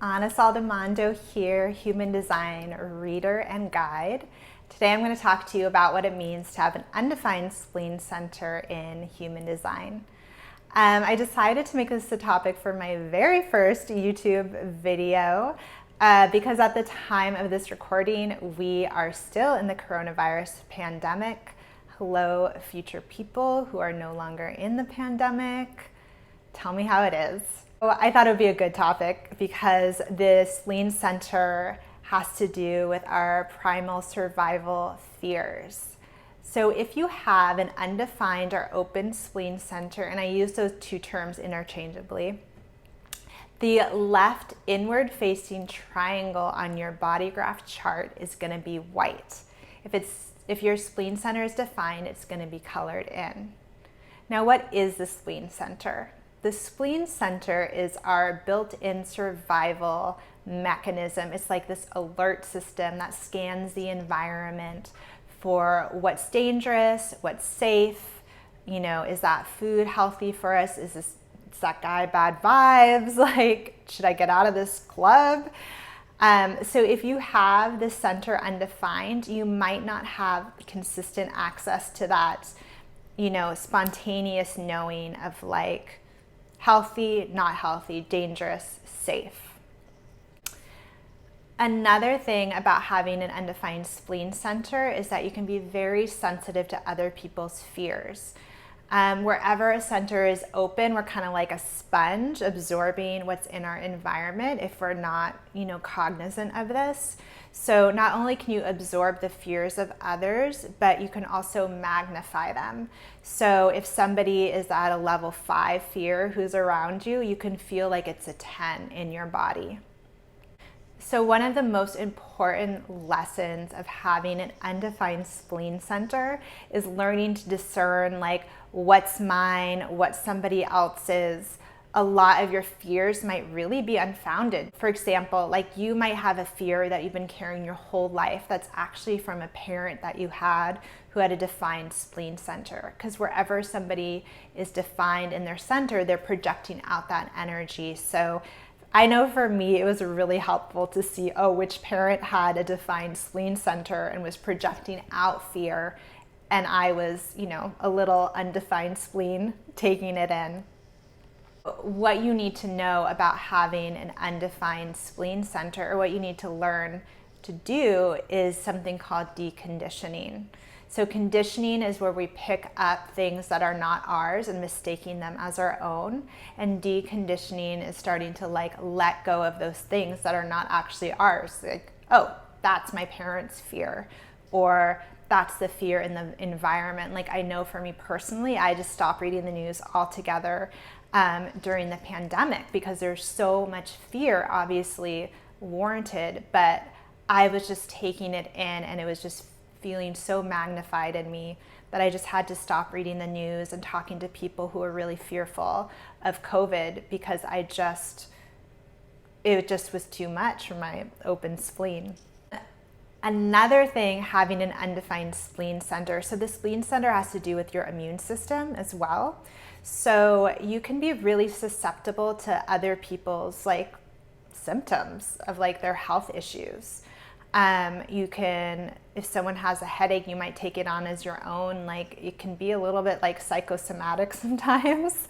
Ana Saldamando here, Human Design Reader and Guide. Today I'm going to talk to you about what it means to have an undefined spleen center in human design. I decided to make this the topic for my very first YouTube video because at the time of this recording, we are still in the coronavirus pandemic. Hello, future people who are no longer in the pandemic. Tell me how it is. So I thought it would be a good topic because the spleen center has to do with our primal survival fears. So if you have an undefined or open spleen center, and I use those two terms interchangeably, the left inward facing triangle on your body graph chart is going to be white. If your spleen center is defined, it's going to be colored in. Now, what is the spleen center? The spleen center is our built-in survival mechanism. It's like this alert system that scans the environment for what's dangerous, what's safe. You know, is that food healthy for us? Is that guy bad vibes? Like, should I get out of this club? So if you have the center undefined, you might not have consistent access to that, spontaneous knowing of like, healthy, not healthy, dangerous, safe. Another thing about having an undefined spleen center is that you can be very sensitive to other people's fears. Wherever a center is open, we're kind of like a sponge absorbing what's in our environment if we're not, cognizant of this. So not only can you absorb the fears of others, but you can also magnify them. So if somebody is at a level 5 fear who's around you, you can feel like it's a 10 in your body. So one of the most important lessons of having an undefined spleen center is learning to discern like what's mine, what's somebody else's. A lot of your fears might really be unfounded. For example, like you might have a fear that you've been carrying your whole life that's actually from a parent that you had who had a defined spleen center. Because wherever somebody is defined in their center, they're projecting out that energy. So I know for me, it was really helpful to see, which parent had a defined spleen center and was projecting out fear. And I was, a little undefined spleen taking it in. What you need to know about having an undefined spleen center, or what you need to learn to do, is something called deconditioning. So conditioning is where we pick up things that are not ours and mistaking them as our own. And deconditioning is starting to let go of those things that are not actually ours. Like, that's my parents' fear, or that's the fear in the environment. Like I know for me personally, I just stopped reading the news altogether during the pandemic because there's so much fear, obviously warranted, but I was just taking it in and it was just feeling so magnified in me that I just had to stop reading the news and talking to people who were really fearful of COVID because it just was too much for my open spleen. Another thing, having an undefined spleen center. So the spleen center has to do with your immune system as well. So you can be really susceptible to other people's symptoms of their health issues. If someone has a headache, you might take it on as your own. It can be a little bit psychosomatic sometimes.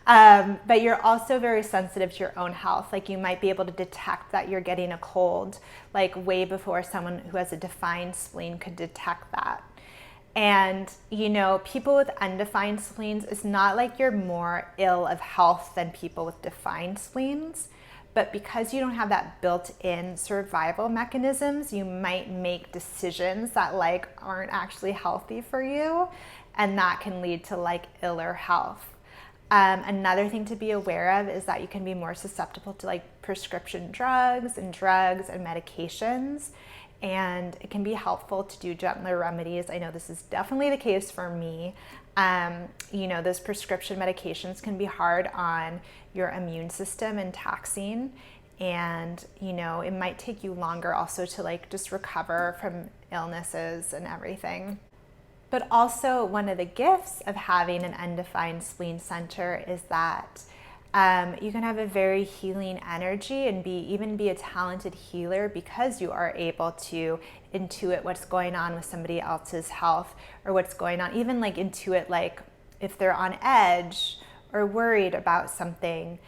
But you're also very sensitive to your own health. You might be able to detect that you're getting a cold, way before someone who has a defined spleen could detect that. And, people with undefined spleens, it's not like you're more ill of health than people with defined spleens. But because you don't have that built-in survival mechanisms, you might make decisions that aren't actually healthy for you. And that can lead to iller health. Another thing to be aware of is that you can be more susceptible to prescription drugs and medications. And it can be helpful to do gentler remedies. I know this is definitely the case for me. Those prescription medications can be hard on your immune system and taxing. And, it might take you longer also to just recover from illnesses and everything. But also one of the gifts of having an undefined spleen center is that You can have a very healing energy and even be a talented healer because you are able to intuit what's going on with somebody else's health, or what's going on, even like intuit like if they're on edge or worried about something.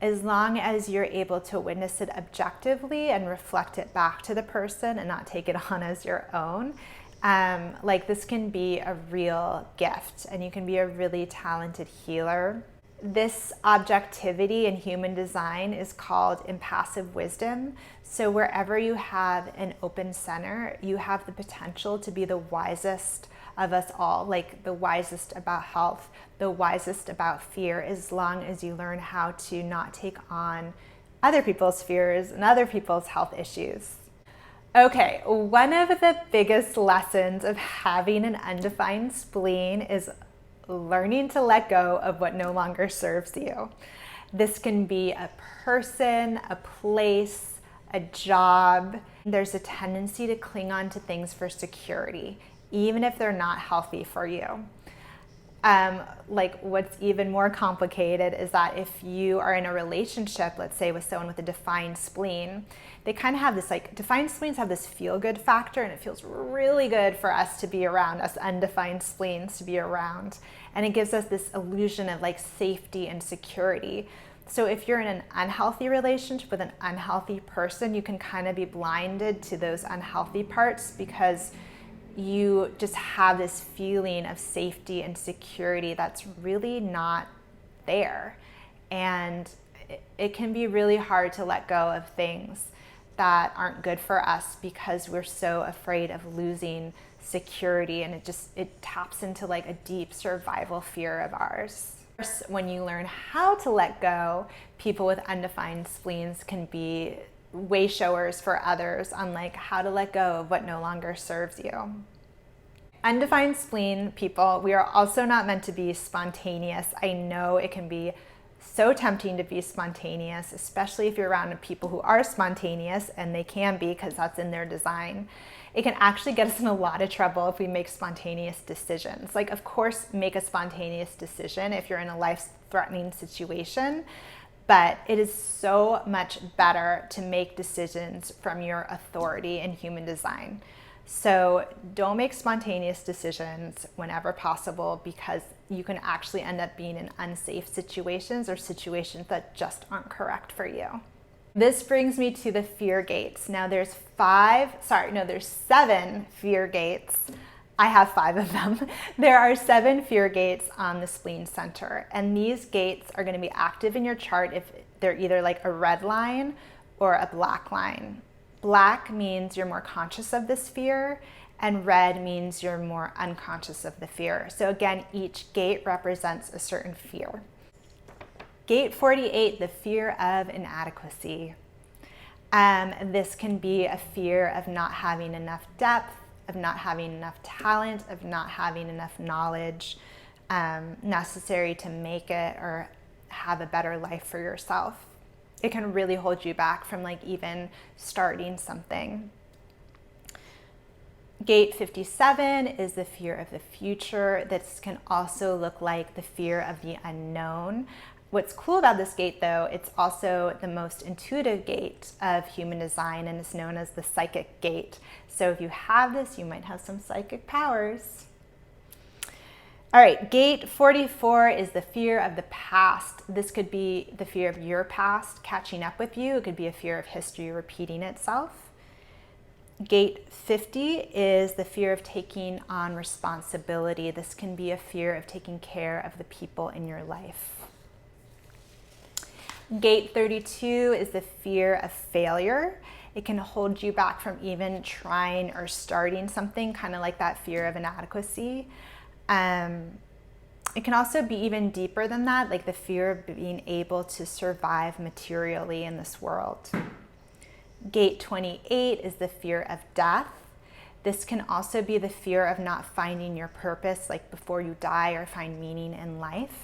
As long as you're able to witness it objectively and reflect it back to the person and not take it on as your own, like this can be a real gift, and you can be a really talented healer. This objectivity in human design is called impassive wisdom. So wherever you have an open center, you have the potential to be the wisest of us all, like the wisest about health, the wisest about fear, as long as you learn how to not take on other people's fears and other people's health issues. Okay, one of the biggest lessons of having an undefined spleen is learning to let go of what no longer serves you. This can be a person, a place, a job. There's a tendency to cling on to things for security, even if they're not healthy for you. Like what's even more complicated is that if you are in a relationship, let's say with someone with a defined spleen, they kind of have this, like, defined spleens have this feel-good factor, and it feels really good for us to be around, us undefined spleens to be around. And it gives us this illusion of like safety and security. So if you're in an unhealthy relationship with an unhealthy person, you can kind of be blinded to those unhealthy parts because you just have this feeling of safety and security that's really not there. And it can be really hard to let go of things that aren't good for us because we're so afraid of losing security, and it taps into like a deep survival fear of ours. When you learn how to let go, people with undefined spleens can be way showers for others on like how to let go of what no longer serves you. Undefined spleen people, we are also not meant to be spontaneous. I know it can be so tempting to be spontaneous, especially if you're around people who are spontaneous, and they can be because that's in their design. It can actually get us in a lot of trouble if we make spontaneous decisions. Like, of course, make a spontaneous decision if you're in a life-threatening situation, but it is so much better to make decisions from your authority in human design. So don't make spontaneous decisions whenever possible, because you can actually end up being in unsafe situations or situations that just aren't correct for you. This brings me to the fear gates. Now there's 7 fear gates. I have 5 of them. There are 7 fear gates on the spleen center, and these gates are going to be active in your chart if they're either like a red line or a black line. Black means you're more conscious of this fear, and red means you're more unconscious of the fear. So again, each gate represents a certain fear. Gate 48, the fear of inadequacy. This can be a fear of not having enough depth, of not having enough talent, of not having enough knowledge necessary to make it or have a better life for yourself. It can really hold you back from like even starting something. Gate 57 is the fear of the future. This can also look like the fear of the unknown. What's cool about this gate, though, it's also the most intuitive gate of human design, and it's known as the psychic gate. So if you have this, you might have some psychic powers. All right, gate 44 is the fear of the past. This could be the fear of your past catching up with you. It could be a fear of history repeating itself. Gate 50 is the fear of taking on responsibility. This can be a fear of taking care of the people in your life. Gate 32 is the fear of failure. It can hold you back from even trying or starting something, kind of like that fear of inadequacy. It can also be even deeper than that, like the fear of being able to survive materially in this world. Gate 28 is the fear of death. This can also be the fear of not finding your purpose, like before you die, or find meaning in life.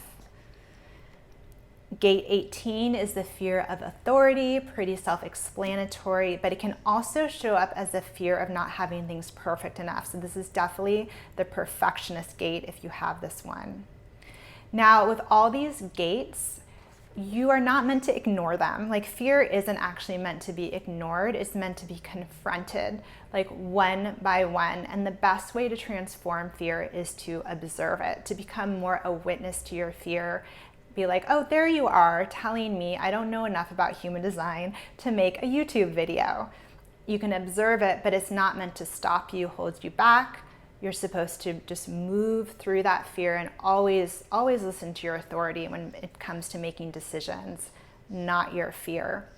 Gate 18 is the fear of authority, pretty self-explanatory, but it can also show up as a fear of not having things perfect enough. So this is definitely the perfectionist gate if you have this one. Now, with all these gates, you are not meant to ignore them. Like, fear isn't actually meant to be ignored. It's meant to be confronted, like one by one. And the best way to transform fear is to observe it, to become more a witness to your fear. Be like, oh, there you are telling me I don't know enough about human design to make a YouTube video. You can observe it, but it's not meant to stop you, hold you back. You're supposed to just move through that fear and always listen to your authority when it comes to making decisions, not your fear.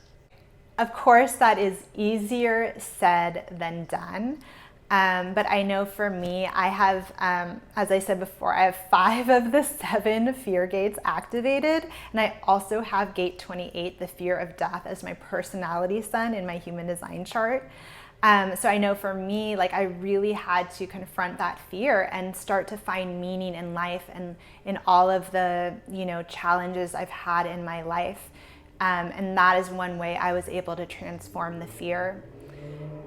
Of course, that is easier said than done. But I know for me, I have, as I said before, I have 5 of the 7 fear gates activated. And I also have gate 28, the fear of death, as my personality sun in my human design chart. So I know for me, like, I really had to confront that fear and start to find meaning in life and in all of the, challenges I've had in my life. And that is one way I was able to transform the fear.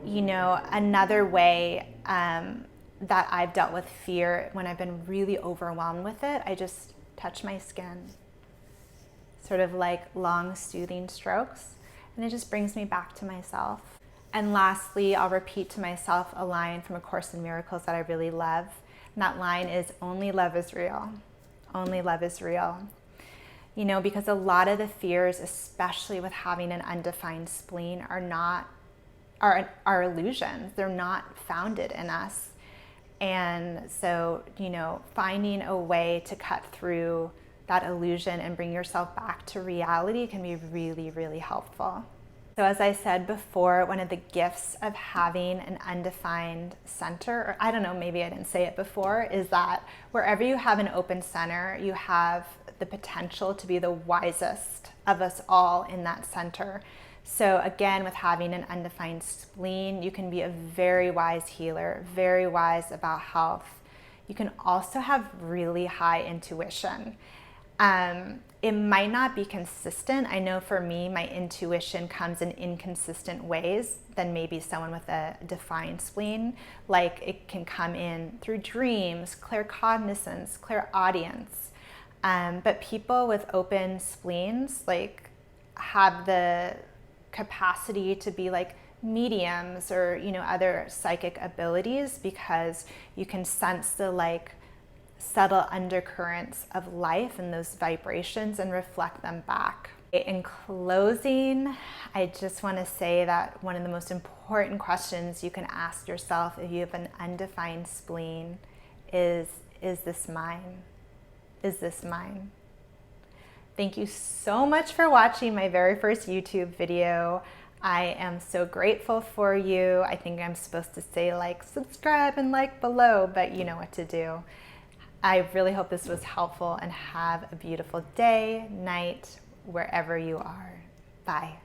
Another way that I've dealt with fear when I've been really overwhelmed with it, I just touch my skin, sort of like long, soothing strokes, and it just brings me back to myself. And lastly, I'll repeat to myself a line from A Course in Miracles that I really love. And that line is, only love is real. Only love is real. Because a lot of the fears, especially with having an undefined spleen, are illusions. They're not founded in us. And so, finding a way to cut through that illusion and bring yourself back to reality can be really, really helpful. So as I said before, one of the gifts of having an undefined center, or I don't know, maybe I didn't say it before, is that wherever you have an open center, you have the potential to be the wisest of us all in that center. So again, with having an undefined spleen, you can be a very wise healer, very wise about health. You can also have really high intuition. It might not be consistent. I know for me, my intuition comes in inconsistent ways than maybe someone with a defined spleen. Like, it can come in through dreams, claircognizance, clairaudience. But people with open spleens, like, have the capacity to be like mediums or, other psychic abilities, because you can sense the subtle undercurrents of life and those vibrations and reflect them back. In closing, I just want to say that one of the most important questions you can ask yourself if you have an undefined spleen is this mine? Is this mine? Thank you so much for watching my very first YouTube video. I am so grateful for you. I think I'm supposed to say subscribe and below, but you know what to do. I really hope this was helpful, and have a beautiful day, night, wherever you are. Bye.